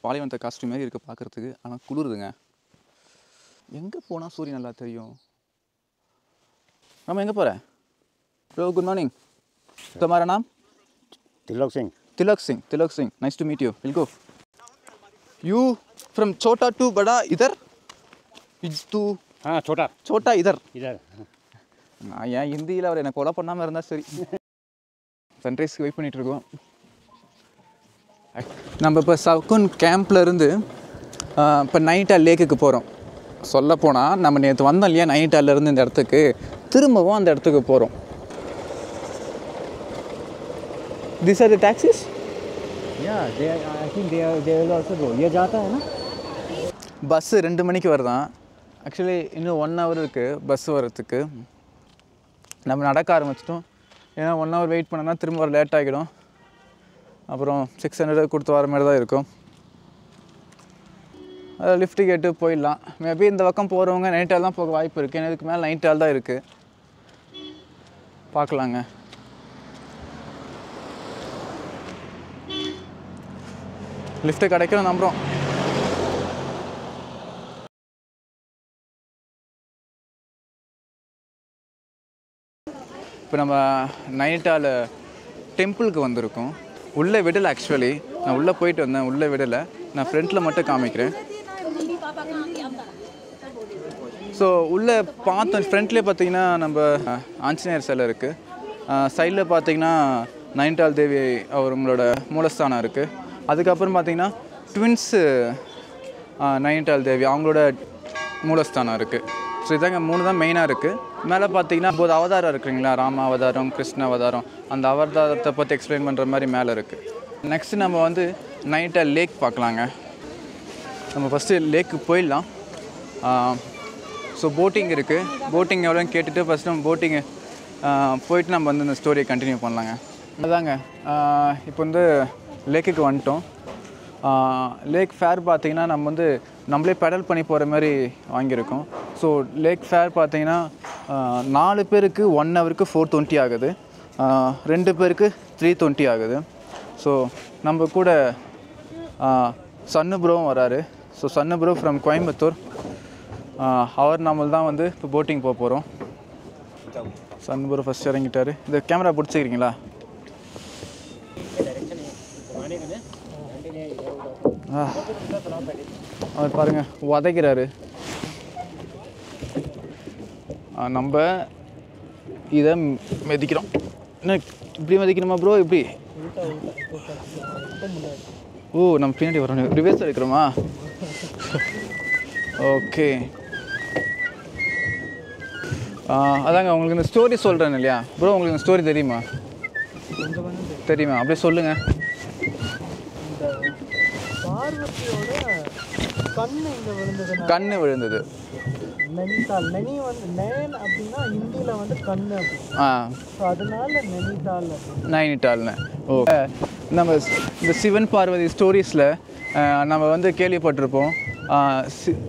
பாலைவனத்தை costume மாதிரி இருக்குது பார்க்குறதுக்கு. ஆனால் குளிருதுங்க. எங்கே போனால் சூரியன் நல்லா தெரியும். நம்ம எங்கே போகிற? Bro good morning. तुम्हारा नाम? Tilak Singh. Tilak Singh. Tilak Singh. Nice to meet you. Will go. You from छोटा टू बड़ा इधर? तू? हाँ छोटा. छोटा इधर. इधर. நான் ஏன் ஹிந்தியில் அவர் என்னை கொலை பண்ணாமல் இருந்தால் சரி. சன்ரைஸ்க்கு வெயிட் பண்ணிகிட்ருக்கோம். நம்ம இப்போ சவுக்குன் கேம்ப்லேருந்து இப்போ நைனிடால் லேக்குக்கு போகிறோம். சொல்லப்போனால் நம்ம நேற்று வந்தோம் இல்லையா நைனிடால்லேருந்து இந்த இடத்துக்கு, திரும்பவும் அந்த இடத்துக்கு போகிறோம். These are the taxis? Yeah, I think they will also go. ये जाता है ना? பஸ்ஸு 2 மணிக்கு வருதான். ஆக்சுவலி இன்னும் 1 hour இருக்குது பஸ் வரத்துக்கு. நம்ம நடக்க ஆரம்பிச்சிட்டோம். ஏன்னா 1 hour வெயிட் பண்ணோன்னா திரும்ப ஒரு லேட் ஆகிடும். அப்புறம் 600 கொடுத்து வர மாதிரி தான் இருக்கும். அதை லிஃப்ட்டு கேட்டு போயிடலாம். மேபி இந்த பக்கம் போகிறவங்க நைட்டால் தான் போக வாய்ப்பு இருக்குது. ஏன்னா இதுக்கு மேலே நைட்டால் தான் இருக்குது. பார்க்கலாங்க. லிஃப்ட்டு கிடைக்கும் நம்புகிறோம். இப்போ நம்ம நைனிடால் டெம்பிளுக்கு வந்திருக்கோம். உள்ளே விடலை. ஆக்சுவலி நான் உள்ளே போயிட்டு வந்தேன், உள்ளே விடலை. நான் ஃப்ரண்ட்டில் மட்டும் காமிக்கிறேன். ஸோ உள்ளே பார்த்தோம். ஃப்ரண்ட்லேயே பார்த்தீங்கன்னா நம்ம ஆஞ்சநேயர் சிலை இருக்குது. சைடில் பார்த்தீங்கன்னா நைனிடால் தேவி அவங்களோட மூலஸ்தானம் இருக்குது. அதுக்கப்புறம் பார்த்தீங்கன்னா ட்வின்ஸு நைனிடால் தேவி அவங்களோட மூலஸ்தானம் இருக்குது. ஸோ இதாங்க 3 தான் மெயினாக இருக்குது. மேலே பார்த்தீங்கன்னா 9 அவதாரம் இருக்குங்களா, ராம அவதாரம், கிருஷ்ண அவதாரம், அந்த அவதாரத்தை பற்றி எக்ஸ்பிளைன் பண்ணுற மாதிரி மேலே இருக்குது. நெக்ஸ்ட்டு நம்ம வந்து நைனிடால் லேக் பார்க்கலாங்க. நம்ம ஃபஸ்ட்டு லேக்கு போயிடலாம். ஸோ போட்டிங் இருக்குது. போட்டிங் எவ்வளோன்னு கேட்டுட்டு ஃபஸ்ட்டு நம்ம போட்டிங்கு போயிட்டு நம்ம வந்து இந்த ஸ்டோரியை கண்டினியூ பண்ணலாங்க. அதாங்க இப்போ வந்து லேக்குக்கு வந்துட்டோம். லேக் ஃபேர் பார்த்திங்கன்னா நம்ம வந்து நம்மளே பெடல் பண்ணி போகிற மாதிரி வாங்கியிருக்கோம். ஸோ லேக் ஃபேர் பார்த்திங்கன்னா 4 பேருக்கு 1 ஹவருக்கு 420 ஆகுது. 2 பேருக்கு 320 ஆகுது. ஸோ நம்ம கூட சன்னு ப்ரோவும் வராரு. So Sannu bro from Coimbatore. அவர் நம்மள் தான் வந்து இப்போ போட்டிங் போக போகிறோம். சன்னு ப்ரோ ஃபஸ்ட் இறங்கிட்டார். இந்த கேமரா பிடிச்சிக்கிறீங்களா? அவர் பாருங்கள் உதைக்கிறாரு. நம்ம இதை மிதிக்கிறோம். என்ன இப்படி மிதிக்கணுமா ப்ரோ? இப்படி ஓ நம்ம பின்னாடி வரணும். ரிவர்ஸ் எடுக்கிறோமா? ஓகே. அதாங்க உங்களுக்கு இந்த ஸ்டோரி சொல்கிறேன் இல்லையா ப்ரோ, உங்களுக்கு இந்த ஸ்டோரி தெரியுமா? தெரியுமா? அப்படியே சொல்லுங்கள். கண்ணு விழுந்தது. நைனிடால் நெனி வந்து நேன் அப்படின்னா ஹிந்தியில் வந்து கண்ணு அப்படி. ஸோ அதனால நைனிடால்னு. ஓ நம்ம இந்த சிவன் பார்வதி ஸ்டோரிஸில் நம்ம வந்து கேள்விப்பட்டிருப்போம்.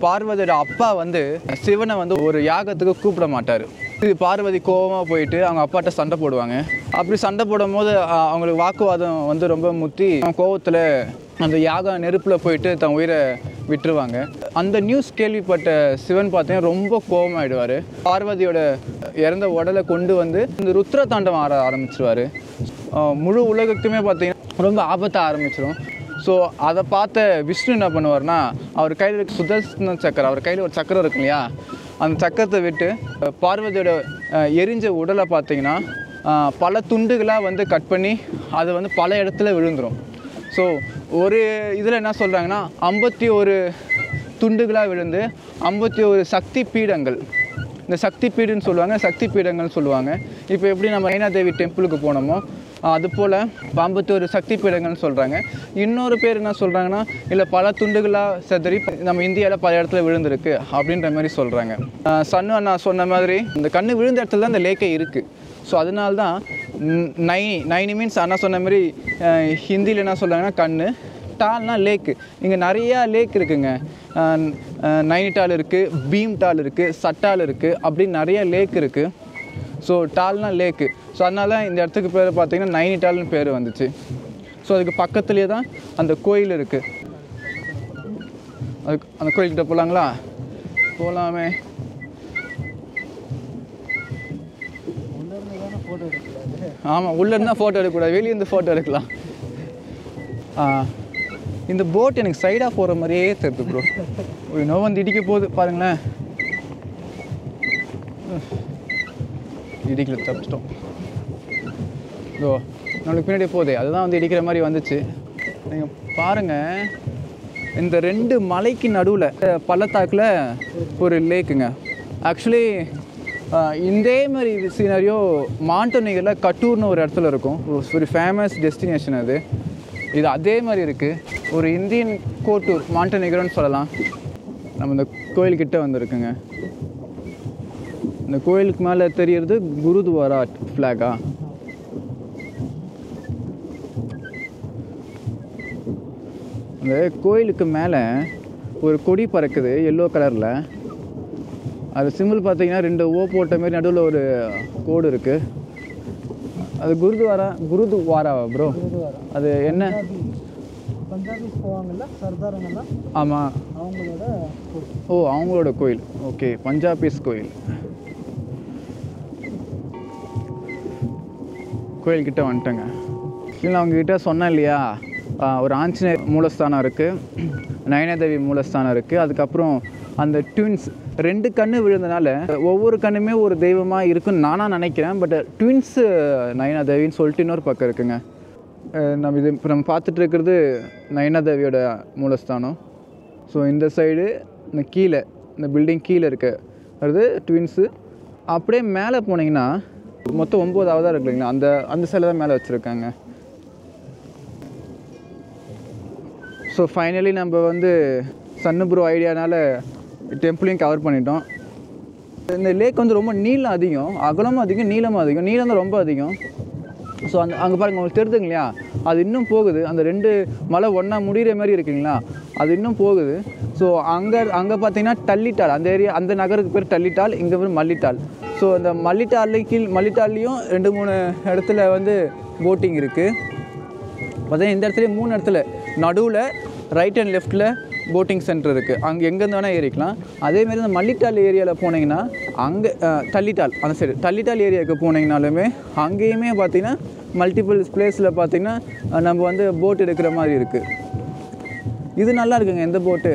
பார்வதியோட அப்பா வந்து சிவனை வந்து ஒரு யாகத்துக்கு கூப்பிட மாட்டார். இது பார்வதி கோபமாக போயிட்டு அவங்க அப்பாட்ட சண்டை போடுவாங்க. அப்படி சண்டை போடும் போது அவங்களுக்கு வாக்குவாதம் வந்து ரொம்ப முத்தி கோபத்தில் அந்த யாக நெருப்பில் போயிட்டு தன் உயிரை விட்டுருவாங்க. அந்த நியூஸ் கேள்விப்பட்ட சிவன் பார்த்தீங்கன்னா ரொம்ப கோபமாகிடுவார். பார்வதியோட இறந்த உடலை கொண்டு வந்து இந்த ருத்ர தாண்டவம் ஆட ஆரம்பிச்சிருவார். முழு உலகத்துக்குமே பார்த்தீங்கன்னா ரொம்ப ஆபத்தாக ஆரம்பிச்சிடும். ஸோ அதை பார்த்த விஷ்ணு என்ன பண்ணுவார்னா, அவர் கையில் இருக்க சுதர்சன சக்கரம், அவர் கையில் ஒரு சக்கரம் இருக்கு இல்லையா, அந்த சக்கரத்தை விட்டு பார்வதியோட எரிஞ்ச உடலை பார்த்திங்கன்னா பல துண்டுகளாக வந்து கட் பண்ணி அது வந்து பல இடத்துல விழுந்துடும். ஸோ ஒரு இதில் என்ன சொல்கிறாங்கன்னா 51 துண்டுகளாக விழுந்து 51 சக்தி பீடங்கள், இந்த சக்தி பீடுன்னு சொல்லுவாங்க, சக்தி பீடங்கள்னு சொல்லுவாங்க. இப்போ எப்படி நம்ம நைனாதேவி டெம்பிளுக்கு போனோமோ அதுபோல் 51 சக்தி பீடங்கள்னு சொல்கிறாங்க. இன்னொரு பேர் என்ன சொல்கிறாங்கன்னா, இல்லை பல துண்டுகளாக செதறி நம்ம இந்தியாவில் பல இடத்துல விழுந்திருக்கு அப்படின்ற மாதிரி சொல்கிறாங்க. சன்னு அண்ணா சொன்ன மாதிரி இந்த கண்ணு விழுந்த இடத்துல தான் இந்த லேக்கே இருக்குது. ஸோ அதனால தான் நைனி மீன்ஸ் அண்ணா சொன்ன மாதிரி ஹிந்தியில் என்ன சொல்கிறாங்கன்னா கண்ணு, டால்னா லேக்கு. இங்கே நிறையா லேக் இருக்குங்க. நைனிடால் இருக்குது, பீம்டால் இருக்குது, சட்டால் இருக்குது, அப்படி நிறைய லேக் இருக்குது. ஸோ டால்னா லேக்கு. ஸோ அதனால இந்த இடத்துக்கு பேர் பார்த்திங்கன்னா நைனிடால்னு பேர் வந்துச்சு. ஸோ அதுக்கு பக்கத்துலேயே தான் அந்த கோயில் இருக்குது. அதுக்கு அந்த கோயில்கிட்ட போகலாங்களா? போகலாமே. ஃபோட்டோ எடுக்கக்கூடாது. ஆமாம், உள்ளே இருந்தால் ஃபோட்டோ எடுக்கக்கூடாது, வெளியே இருந்து ஃபோட்டோ எடுக்கலாம். இந்த போட் எனக்கு சைடாக போகிற மாதிரியே தெரியுது ப்ரோ. இன்னும் வந்து இடிக்க போகுது பாருங்களேன். இடிக்கல, தப்பிச்சிட்டோம். ஓ, நம்மளுக்கு பின்னாடியே போகுது, அதுதான் வந்து இடிக்கிற மாதிரி வந்துச்சு. நீங்கள் பாருங்கள், இந்த 2 மலைக்கு நடுவில் பள்ளத்தாக்கில் ஒரு லேக்குங்க. ஆக்சுவலி இதே மாதிரி சீனரியோ மாண்டோனிகரில் கட்டூர்னு ஒரு இடத்துல இருக்கும். ஒரு ஃபேமஸ் டெஸ்டினேஷன் அது. இது அதே மாதிரி இருக்குது. ஒரு இந்தியன் கோட்டூர் மாண்டோனிகர்னு சொல்லலாம். நம்ம இந்த கோயில்கிட்ட வந்துருக்குங்க. இந்த கோயிலுக்கு மேலே தெரியறது குருத்வாரா ஃப்ளாகா. அந்த கோயிலுக்கு மேலே ஒரு கொடி பறக்குது எல்லோ கலரில். அது சிம்பிள் பார்த்தீங்கன்னா 2 ஓ போட்ட மாதிரி நடுவில் ஒரு கோடு இருக்குது. அது குருத்வாராவா ப்ரோ? அது என்ன? பஞ்சாபிஸ் போவாங்கல்ல சர்தாருங்கெல்லாம். ஆமாம், அவங்களோட. ஓ, அவங்களோட கோயில். ஓகே, பஞ்சாபிஸ் கோயில். கோயில்கிட்ட வந்துட்டேங்க. இல்லை, அவங்கக்கிட்ட சொன்னேன் இல்லையா, ஒரு ஆஞ்சநேயர் மூலஸ்தானம் இருக்குது, நயனாதேவி மூலஸ்தானம் இருக்குது. அதுக்கப்புறம் அந்த ட்வின்ஸ் 2 கண்ணு விழுந்தனால ஒவ்வொரு கண்ணுமே ஒரு தெய்வமாக இருக்குன்னு நானாக நினைக்கிறேன். பட் ட்வின்ஸு நயனாதேவின்னு சொல்லிட்டு இன்னொரு பக்கம் இருக்குங்க. நம்ம பார்த்துட்டு இருக்கிறது நயனாதேவியோட மூலஸ்தானம். ஸோ இந்த சைடு இந்த கீழே இந்த பில்டிங் கீழே இருக்கிறது ட்வின்ஸு. அப்படியே மேலே போனீங்கன்னா மொத்தம் 9ஆவதாக இருக்கு இல்லைங்களா, அந்த சைடில் தான் மேலே வச்சுருக்காங்க. ஸோ ஃபைனலி நம்ம வந்து சன்னு ப்ரோ ஐடியானால் டெம்பிளையும் கவர் பண்ணிட்டோம். இந்த லேக் வந்து ரொம்ப நீளம் அதிகம், அகலமும் அதிகம், நீளமும் அதிகம். நீளம் தான் ரொம்ப அதிகம். ஸோ அங்கே பாருங்கள், உங்களுக்கு தெரியுதுங்க இல்லையா, அது இன்னும் போகுது. அந்த 2 மலை ஒன்றா முடிகிற மாதிரி இருக்குங்களா, அது இன்னும் போகுது. ஸோ அங்கே பார்த்தீங்கன்னா டல்லிட்டால், அந்த ஏரியா, அந்த நகருக்கு பேர் டல்லிட்டால், இங்கே பேர் மல்லிட்டால். ஸோ அந்த மல்லிட்டால்லையும் 2-3 இடத்துல வந்து போட்டிங் இருக்குது. பார்த்தீங்கன்னா இந்த இடத்துல 3 இடத்துல நடுவில் ரைட் அண்ட் லெஃப்ட்டில் போட்டிங் சென்டர் இருக்குது. அங்கே எங்கேருந்து வேணால் ஏறிக்கலாம். அதேமாரி இந்த மல்லிட்டால் ஏரியாவில் போனீங்கன்னா அங்கே டல்லிட்டால், அந்த சைடு டல்லிட்டால் ஏரியாவுக்கு போனீங்கனாலுமே அங்கேயுமே பார்த்திங்கன்னா மல்டிபிள் பிளேஸில் பார்த்திங்கன்னா நம்ம வந்து போட் எடுக்கிற மாதிரி இருக்குது. இது நல்லா இருக்குங்க இந்த போட்டு.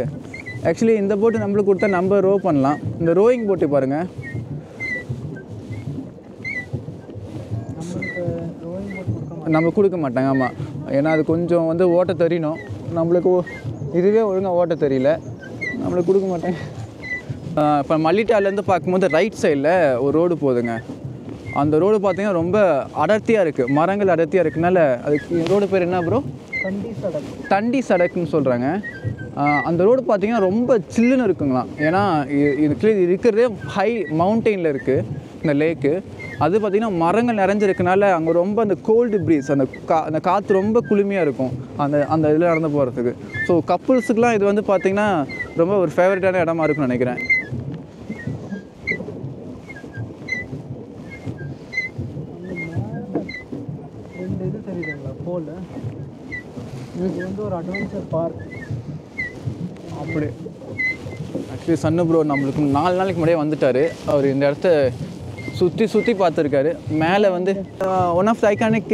ஆக்சுவலி இந்த போட்டு நம்மளுக்கு கொடுத்தா நம்ம ரோ பண்ணலாம். இந்த ரோயிங் போட்டு பாருங்கள். நம்ம கொடுக்க மாட்டாங்க. ஆமாம், ஏன்னா அது கொஞ்சம் வந்து ஓட்ட தெரியணும். நம்மளுக்கு இதுவே ஒழுங்காக ஓட்ட தெரியல, நம்மளுக்கு கொடுக்க மாட்டேங்க. இப்போ மல்லிட்டாலேருந்து பார்க்கும்போது ரைட் சைடில் ஒரு ரோடு போகுதுங்க. அந்த ரோடு பார்த்திங்கன்னா ரொம்ப அடர்த்தியாக இருக்குது, மரங்கள் அடர்த்தியாக இருக்குனால அதுக்கு ரோடு பேர் என்ன ப்ரோ? தண்டி சடக்குன்னு சொல்கிறாங்க. அந்த ரோடு பார்த்திங்கன்னா ரொம்ப சில்லுன்னு இருக்குங்களாம். ஏன்னா இது இருக்கிறதே ஹை மவுண்டெயினில் இருக்குது இந்த லேக்கு. அது பார்த்திங்கன்னா மரங்கள் நிறைஞ்சிருக்கனால அங்கே ரொம்ப அந்த கோல்டு ப்ரீஸ், அந்த காற்று ரொம்ப குளுமையாக இருக்கும் அந்த இதில் நடந்து போகிறதுக்கு. ஸோ கப்புள்ஸுக்கெலாம் இது வந்து பார்த்திங்கன்னா ரொம்ப ஒரு ஃபேவரட்டான இடமா இருக்குன்னு நினைக்கிறேன். இது தெரியுதுங்களா போல், இது வந்து ஒரு அட்வென்ச்சர் பார்க். அப்படி ஆக்சுவலி சன்னு ப்ரோ நம்மளுக்கு 4 நாளைக்கு முன்னாடியே வந்துட்டார். அவர் இந்த இடத்த சுற்றி பார்த்துருக்காரு. மேலே வந்து one of the iconic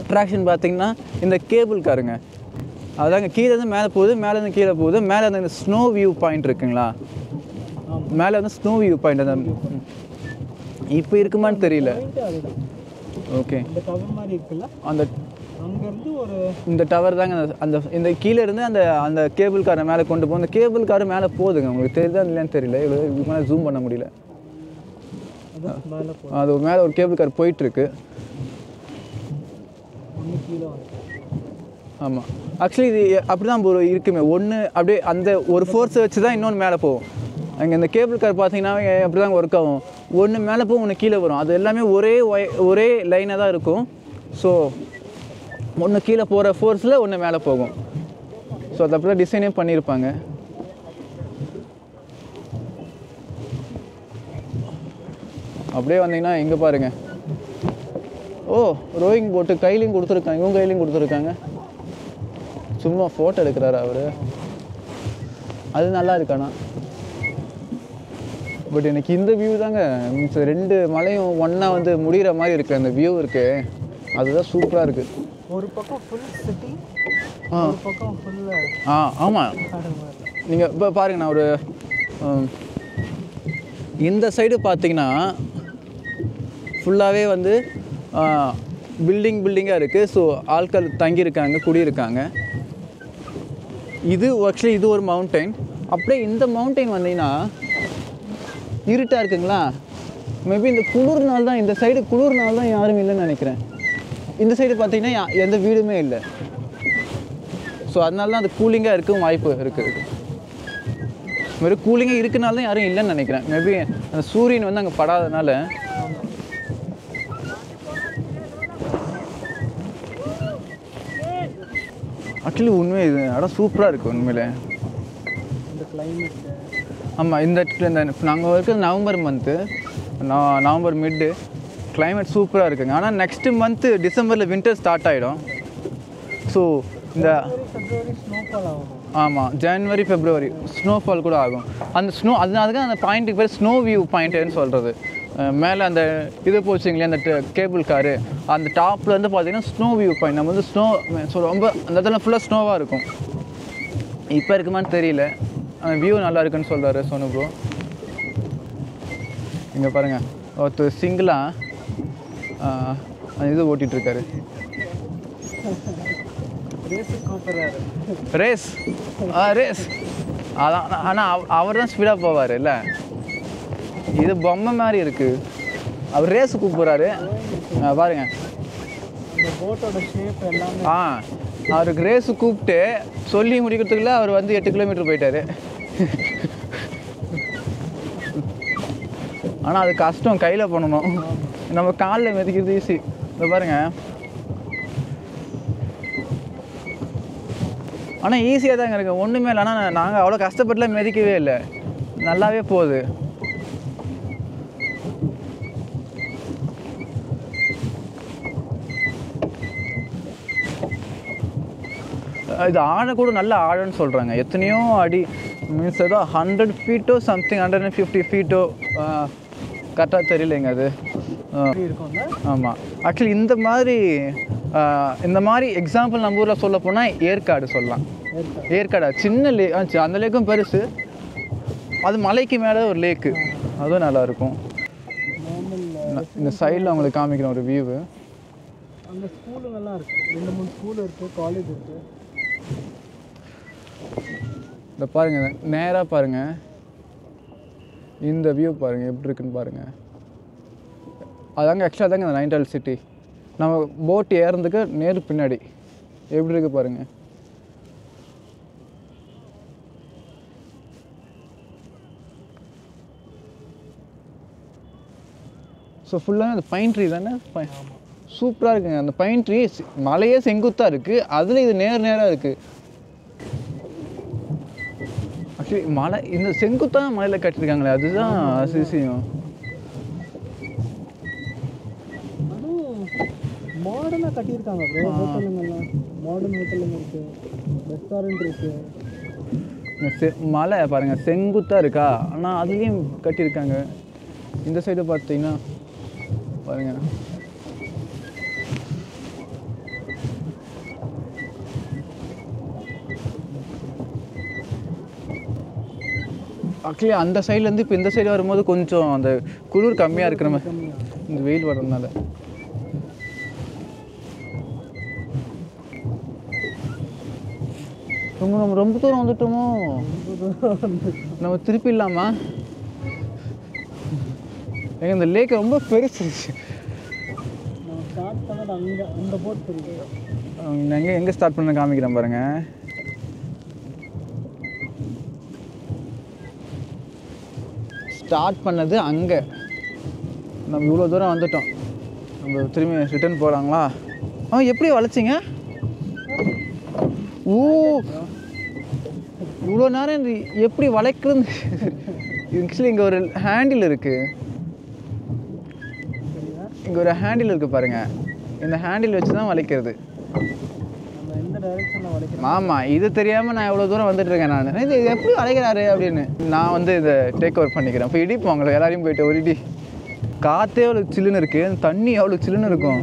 attraction பார்த்திங்கன்னா இந்த கேபிள் காருங்க. அதாங்க கீழேருந்து மேலே போகுது, மேலேருந்து கீழே போகுது. மேலே அந்த ஸ்னோ வியூ பாயிண்ட் இருக்குங்களா, மேலே வந்து ஸ்னோ வியூ பாயிண்ட் அந்த இப்போ இருக்குமான்னு தெரியல. ஓகே, அந்த இந்த டவர் தாங்க இந்த கீழே இருந்து அந்த கேபிள் காரை மேலே கொண்டு போகும். அந்த கேபிள் காரு மேலே போகுதுங்க. உங்களுக்கு தெரியுதா இல்லையான்னு தெரியல, இவ்வளோ மேலே ஜூம் பண்ண முடியல. அது மேலே ஒரு கேபிள் கார் போயிட்டுருக்கு. ஆமாம், ஆக்சுவலி இது அப்படி தான் இருக்குமே. ஒன்று அப்படியே அந்த ஒரு ஃபோர்ஸை வச்சு தான் இன்னொன்று மேலே போகும். அங்கே இந்த கேபிள் கார் பார்த்தீங்கன்னா அப்படி தான் ஒர்க் ஆகும். ஒன்று மேலே போகும், ஒன்று கீழே வரும். அது எல்லாமே ஒரே லைனாக தான் இருக்கும். ஸோ ஒன்று கீழே போகிற ஃபோர்ஸில் ஒன்று மேலே போகும். ஸோ அது அப்படி தான் டிசைனே பண்ணியிருப்பாங்க. அப்படியே வந்தீங்கன்னா இங்கே பாருங்கள். ஓ, ரோயிங் போட்டு கையிலையும் கொடுத்துருக்காங்க, இவங்க கையிலையும் கொடுத்துருக்காங்க. சும்மா ஃபோட்டோ எடுக்கிறாரு அவர். அது நல்லா இருக்காண்ணா. பட் எனக்கு இந்த வியூ தாங்க மீன்ஸ் 2 மலையும் ஒன்றா வந்து முடிகிற மாதிரி இருக்குது அந்த வியூ இருக்குது, அதுதான் சூப்பராக இருக்குது. ஒரு பக்கம் ஃபுல் சிட்டி, ஒரு பக்கம் ஃபுல்லு. ஆமாம். நீங்கள் இப்போ பாருங்க, நான் ஒரு இந்த சைடு பார்த்தீங்கன்னா ஃபுல்லாகவே வந்து பில்டிங்காக இருக்குது. ஸோ ஆட்கள் தங்கியிருக்காங்க, குடியிருக்காங்க. இது ஆக்சுவலி இது ஒரு மவுண்டைன். அப்படியே இந்த மவுண்டைன் வந்தீங்கன்னா இருட்டாக இருக்குங்களா, மேபி இந்த குளிர்னால தான், இந்த சைடு குளிர்னால தான் யாரும் இல்லைன்னு நினைக்கிறேன். இந்த சைடு பார்த்தீங்கன்னா எந்த வீடுமே இல்லை. ஸோ அதனால தான் அது கூலிங்காக இருக்கும் வாய்ப்பு இருக்குது. வெறும் கூலிங்காக இருக்குனால தான் யாரும் இல்லைன்னு நினைக்கிறேன். மேபி அந்த சூரியன் வந்து அங்கே படாதனால. ஆக்சுவலி உண்மை இது இடம் சூப்பராக இருக்குது உண்மையிலே. இந்த கிளைமேட். ஆமாம், இந்த நாங்கள் இருக்கிறது November month, November Mittu. Climate சூப்பராக இருக்குங்க. ஆனால் நெக்ஸ்ட்டு மந்த்து டிசம்பரில் வின்டர் ஸ்டார்ட் ஆகிடும். ஸோ இந்த ஃபெப்ரவரி ஸ்னோஃபால் ஆகும். ஆமாம், ஜனவரி ஃபெப்ரவரி ஸ்னோஃபால் கூட ஆகும். அந்த ஸ்னோ அதனால தான் அந்த பாயிண்ட்டுக்கு பேர் ஸ்னோ வியூ பாயிண்ட்டுன்னு சொல்கிறது. மேலே அந்த இது போச்சுங்களே அந்த கேபிள் காரு, அந்த டாப்பில் வந்து பார்த்தீங்கன்னா ஸ்னோ வியூ பாயிண்ட். நம்ம வந்து ஸ்னோ ஸோ ரொம்ப அந்த இடத்துல ஃபுல்லாக ஸ்னோவாக இருக்கும். இப்போ இருக்குமான்னு தெரியல, அந்த வியூ நல்லா இருக்குன்னு சொல்கிறாரு சோனு ப்ரோ. இங்கே பாருங்கள், ஒருத்தர் சிங்கிளாக இது ஓட்டிகிட்ருக்காரு. ரேஸ் ரேஸ் அதான். ஆனால் அவர் தான் ஸ்பீடாக போவார் இல்லை, இது பொம்மை மாதிரி இருக்குது. அவர் ரேஸு கூப்பிட்றாரு பாருங்க. அவருக்கு ரேஸு கூப்பிட்டு சொல்லி முடிக்கிறதுக்குள்ள அவர் வந்து 8 கிலோமீட்டர் போயிட்டாரு. ஆனால் அது கஷ்டம், கையில் பண்ணணும். நம்ம காலில் மிதிக்கிறது ஈஸி. இதை பாருங்க. ஆனால் ஈஸியாக தாங்க இருக்குது, ஒன்றுமே இல்லை. ஆனால் நாங்கள் அவ்வளோ கஷ்டப்பட்டுலாம் மிதிக்கவே இல்லை, நல்லாவே போகுது. இது ஆழ கூட நல்ல ஆழம்னு சொல்கிறாங்க. எத்தனையோ அடி, மீன்ஸ் ஏதோ 100 ஃபீட்டோ சம்திங், 150 ஃபீட்டோ கரெக்டாக தெரியலைங்க அது. ஆமாம், ஆக்சுவலி இந்த மாதிரி எக்ஸாம்பிள் நம்ம ஊரில் சொல்ல போனால் ஏற்காடு சொல்லலாம். ஏற்காடு சின்ன லேக், அந்த லேக்கும் பெருசு, அது மலைக்கு மேலே ஒரு லேக்கு, அதுவும் நல்லாயிருக்கும். இந்த சைடில் அவங்களுக்கு காமிக்கிறேன் ஒரு வியூவு. அந்த ஸ்கூலுங்கெல்லாம் இருக்குது, 2-3 ஸ்கூல் இருக்குது, காலேஜ் இருக்குது. இந்த பாருங்கள், நேராக பாருங்கள், இந்த வியூ பாருங்கள் எப்படி இருக்குன்னு பாருங்கள். அதாங்க ஆக்சுவலாக தாங்க இந்த நைனிடால் சிட்டி. நம்ம போட் ஏறதுக்கு நேரு பின்னாடி எப்படி இருக்குது பாருங்கள். ஸோ ஃபுல்லாக அந்த பைன் ட்ரீ தானே, சூப்பராக இருக்குங்க. அந்த பைன் ட்ரீ மலையே செங்குத்தாக இருக்குது, அதில் இது நேராக இருக்குது. ஆக்சுவலி மலை இந்த செங்குத்தாக மலையில் கட்டியிருக்காங்களே, அதுதான் அதிசயம். மாடர்னாக கட்டியிருக்காங்க ப்ரோ. ஹோட்டலுங்கெல்லாம் மாடர்ன் ஹோட்டலுங்க இருக்குது, ரெஸ்டாரண்ட் இருக்குது. மலை பாருங்கள் செங்குத்தாக இருக்கா, ஆனால் அதுலேயும் கட்டியிருக்காங்க. இந்த சைடு பார்த்தீங்கன்னா பாருங்கள், ஆக்சுவலி அந்த சைட்லேருந்து இப்போ இந்த சைடு வரும்போது கொஞ்சம் அந்த குளிர் கம்மியாக இருக்கிற மாதிரி, இந்த வெயில் வர்றதுனால. நம்ம ரொம்ப தூரம் வந்துட்டோமோ, நம்ம திருப்பி இல்லாமா? எங்க இந்த லேக் ரொம்ப பெருசு. எங்கே ஸ்டார்ட் பண்ண காமிக்கிறேன் பாருங்க. ஸ்டார்ட் பண்ணது அங்கே, நம்ம இவ்வளோ தூரம் வந்துட்டோம். நம்ம திரும்பி ரிட்டர்ன் போகிறாங்களா? எப்படி வளைச்சிங்க? ஓ, இவ்வளோ நேரம் எப்படி வளைக்கிறது? ஆக்சுவலி இங்கே ஒரு ஹேண்டில் இருக்குது, இங்கே ஒரு ஹேண்டில் இருக்குது பாருங்கள். இந்த ஹேண்டில் வச்சு தான் வளைக்கிறது. டைரக்ஷனில் வளைக்கிறேன். ஆமாம், இது தெரியாமல் நான் எவ்வளோ தூரம் வந்துட்டு இருக்கேன். நான் இது எப்படி வளைக்கிறாரு அப்படின்னு நான் வந்து இதை டேக் ஓவர் பண்ணிக்கிறேன். இப்போ இடிப்போம் உங்களை எல்லாரையும் போயிட்டு ஒரு இடி. காற்றே அவ்வளோ சில்லுன்னு இருக்குது, தண்ணி அவ்வளோ சில்லுன்னு இருக்கும்.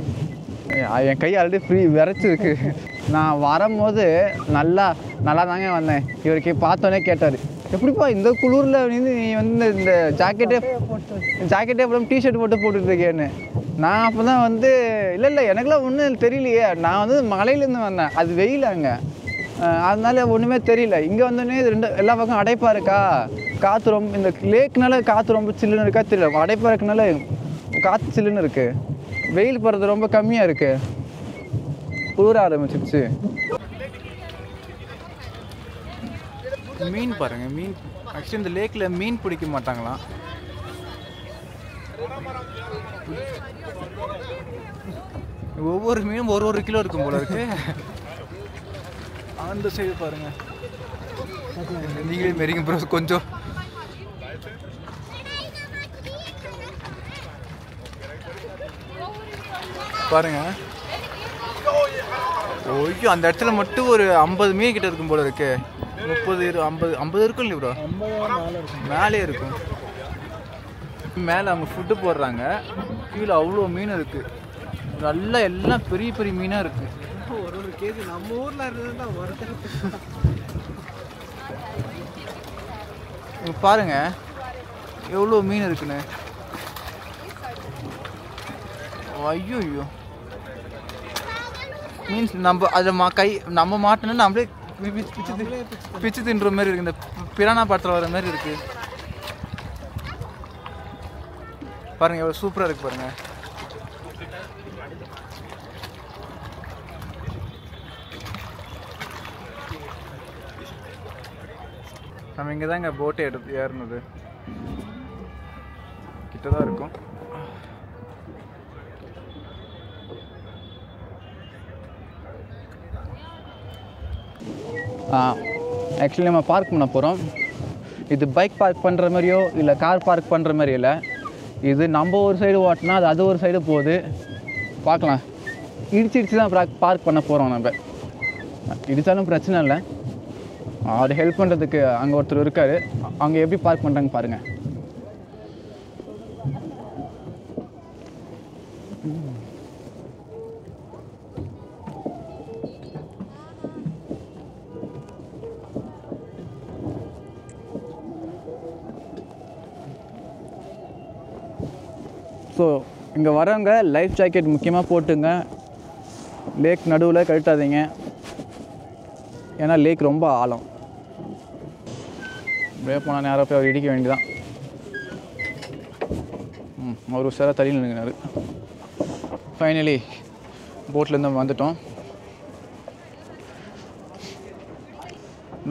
என் கை ஆல்ரெடி ஃப்ரீ விரைச்சிருக்கு. நான் வரும்போது நல்லா தாங்க வந்தேன். இவருக்கு பார்த்தோன்னே கேட்டார், எப்படிப்பா இந்த குளிரில் வந்து நீ வந்து இந்த ஜாக்கெட்டே அப்புறம் டிஷர்ட் போட்டு போட்டுட்ருக்கேன்னு. நான் அப்போ தான் வந்து இல்லை எனக்குலாம் ஒன்றும் தெரியலையே. நான் வந்து மலையிலேருந்து வந்தேன், அது வெயில் அங்கே, அதனால ஒன்றுமே தெரியல. இங்கே வந்தோடனே இது எல்லா பக்கம் அடைப்பாக இருக்கா, காற்று ரொம்ப இந்த லேக்னால காற்று ரொம்ப சில்லுன்னு இருக்கா தெரியல. அடைப்பாக இருக்கனால காற்று சில்லுன்னு இருக்குது, வெயில் போகிறது ரொம்ப கம்மியாக இருக்குது, குளிர ஆரம்பிச்சிருச்சு. மீன் பாருங்கள், மீன் ஆக்சுவலி இந்த லேக்கில் மீன் பிடிக்க மாட்டாங்களாம். ஒவ்வொரு மீனும் ஒரு கிலோ இருக்கும் போல இருக்கு. அந்த சைடு பாருங்க, நீங்களே மெரிங்க ப்ரோ கொஞ்சம். பாருங்க, ஓய்யோ அந்த இடத்துல மட்டும் ஒரு 50 மீன் கிட்ட இருக்கும் போல இருக்கு. 50 இருக்கும் இல்லை ப்ரோ, மேலே இருக்கும். மேலே அவங்க ஃபுட்டு போடுறாங்க, கீழே அவ்வளோ மீன் இருக்குது. நல்லா எல்லாம் பெரிய பெரிய மீனாக இருக்குது. ஒரு கேஜி நம்ம ஊரில் இருந்ததுன்னா ஒருத்தர் பாருங்க எவ்வளோ மீன் இருக்குன்னு. ஐயோ மீன்ஸ் நம்ம அதில் நம்ம மாட்டோன்னு நம்மளே பிச்சு தின்ற மாதிரி இருக்குது. இந்த பிரானா படத்தில் வர மாதிரி இருக்குது. பாருங்க எவ்வளோ சூப்பராக இருக்குது பாருங்க. நம்ம இங்கே தான் இங்கே போட்டை ஏறினது, கிட்ட தான் இருக்கும். ஆக்சுவலி நம்ம பார்க் பண்ண போகிறோம். இது பைக் பார்க் பண்ணுற மாதிரியோ இல்லை கார் பார்க் பண்ணுற மாதிரி இல்லை. இது நம்ம ஒரு சைடு ஓட்டினா அது ஒரு சைடு போகுது. பார்க்கலாம், இடிச்சு தான் பார்க் பண்ண போகிறோம். நம்ம இடித்தாலும் பிரச்சனை இல்லை, அவர் ஹெல்ப் பண்ணுறதுக்கு அங்கே ஒருத்தர் இருக்கார். அங்கே எப்படி பார்க் பண்ணுறாங்க பாருங்கள். ஸோ இங்கே வரவங்க லைஃப் ஜாக்கெட் முக்கியமாக போட்டுங்க. லேக் நடுவில் கழட்டாதீங்க, ஏன்னா லேக் ரொம்ப ஆழம். அப்படியே போனால் நேராக போய் அவர் இடிக்க வேண்டியதான். அவர் உஷாராக தள்ளி நின்றுனார். ஃபைனலி போட்லேருந்து வந்துட்டோம்.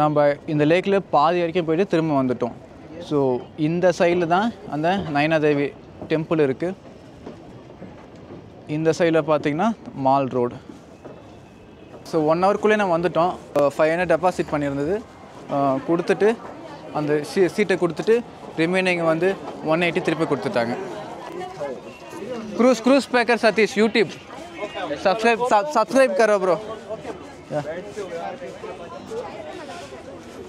நம்ம இந்த லேக்கில் பாதி வரைக்கும் போய்ட்டு திரும்ப வந்துட்டோம். ஸோ இந்த சைடில் தான் அந்த நயனாதேவி டெம்பிள் இருக்குது. இந்த சைடில் பார்த்திங்கன்னா மால் ரோடு. ஸோ 1 ஹவர்க்குள்ளே நம்ம வந்துட்டோம். 500 டெபாசிட் பண்ணியிருந்தது கொடுத்துட்டு, அந்த சீட்டை கொடுத்துட்டு ரிமைனிங் வந்து 180 திருப்பி கொடுத்துட்டாங்க. क्रूज पैकर सतीश यूट्यूब सब्सक्राइब करो ब्रो.